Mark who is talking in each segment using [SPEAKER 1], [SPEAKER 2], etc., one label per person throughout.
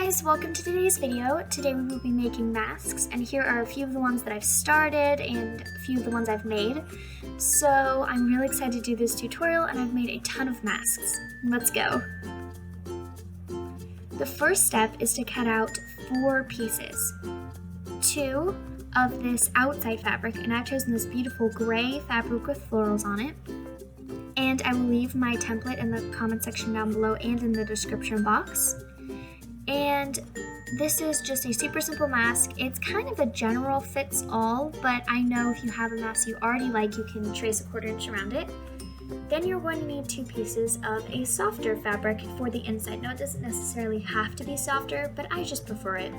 [SPEAKER 1] guys, welcome to today's video. Today we will be making masks, and here are a few of the ones that I've started and a few of the ones I've made. So I'm really excited to do this tutorial, and I've made a ton of masks. Let's go. The first step is to cut out 4 pieces. 2 of this outside fabric, and I've chosen this beautiful gray fabric with florals on it. And I will leave my template in the comment section down below and in the description box. And this is just a super simple mask. It's kind of a general fits all, but I know if you have a mask you already like, you can trace a 1/4 inch around it. Then you're going to need 2 pieces of a softer fabric for the inside. Now it doesn't necessarily have to be softer, but I just prefer it.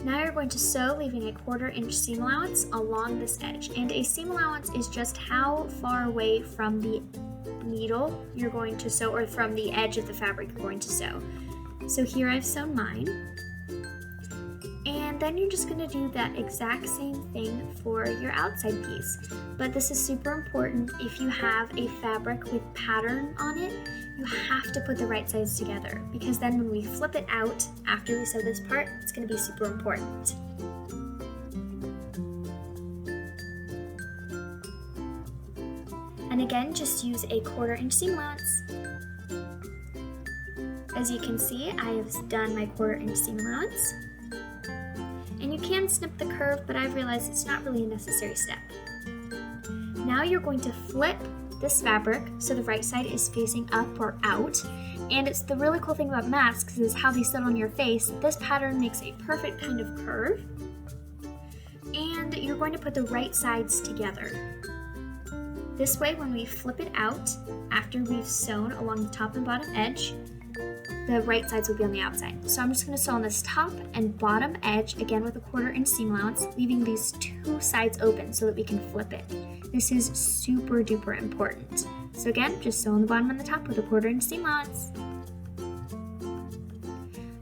[SPEAKER 1] Now you're going to sew, leaving a 1/4 inch seam allowance along this edge. And a seam allowance is just how far away from the needle you're going to sew, or from the edge of the fabric you're going to sew. So here I've sewn mine. And then you're just going to do that exact same thing for your outside piece. But this is super important. If you have a fabric with pattern on it, you have to put the right sides together, because then when we flip it out after we sew this part, it's going to be super important. And again, just use a 1/4 inch seam allowance. As you can see, I have done my 1/4 inch seam allowance. And you can snip the curve, but I've realized it's not really a necessary step. Now you're going to flip this fabric so the right side is facing up or out. And it's the really cool thing about masks is how they sit on your face. This pattern makes a perfect kind of curve. And you're going to put the right sides together. This way, when we flip it out, after we've sewn along the top and bottom edge, the right sides will be on the outside. So I'm just going to sew on this top and bottom edge, again with a 1/4 inch seam allowance, leaving these 2 sides open so that we can flip it. This is super duper important. So again, just sew on the bottom and the top with a 1/4 inch seam allowance.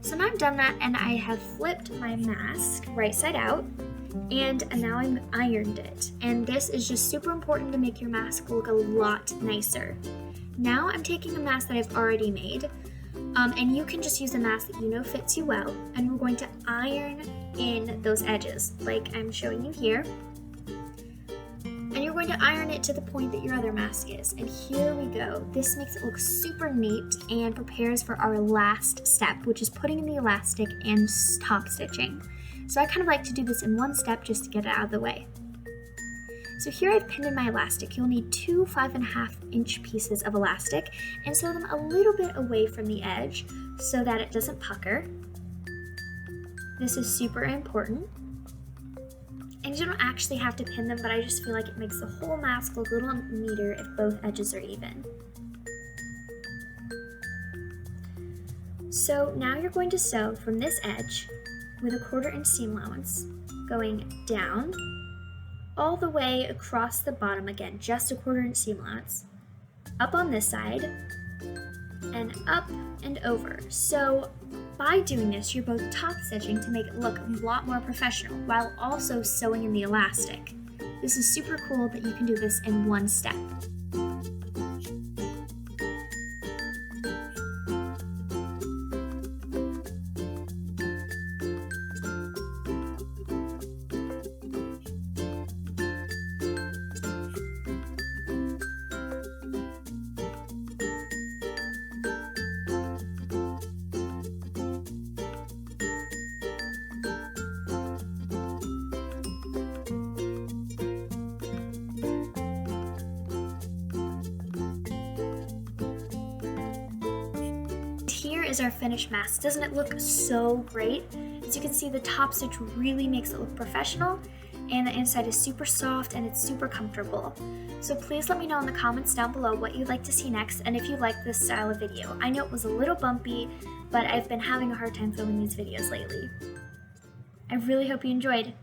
[SPEAKER 1] So now I've done that, and I have flipped my mask right side out, and now I've ironed it. And this is just super important to make your mask look a lot nicer. Now I'm taking a mask that I've already made, and you can just use a mask that you know fits you well, and we're going to iron in those edges like I'm showing you here. And you're going to iron it to the point that your other mask is. And here we go. This makes it look super neat and prepares for our last step, which is putting in the elastic and top stitching. So I kind of like to do this in one step just to get it out of the way. So here I've pinned in my elastic. You'll need 2 5.5 inch pieces of elastic and sew them a little bit away from the edge so that it doesn't pucker. This is super important. And you don't actually have to pin them, but I just feel like it makes the whole mask look a little neater if both edges are even. So now you're going to sew from this edge with a 1/4 inch seam allowance, going down all the way across the bottom, again, just a 1/4 inch seam allowance, up on this side, and up and over. So by doing this, you're both top stitching to make it look a lot more professional while also sewing in the elastic. This is super cool that you can do this in one step. Here is our finished mask. Doesn't it look so great? As you can see, the top stitch really makes it look professional, and the inside is super soft and it's super comfortable. So please let me know in the comments down below what you'd like to see next, and if you like this style of video. I know it was a little bumpy, but I've been having a hard time filming these videos lately. I really hope you enjoyed.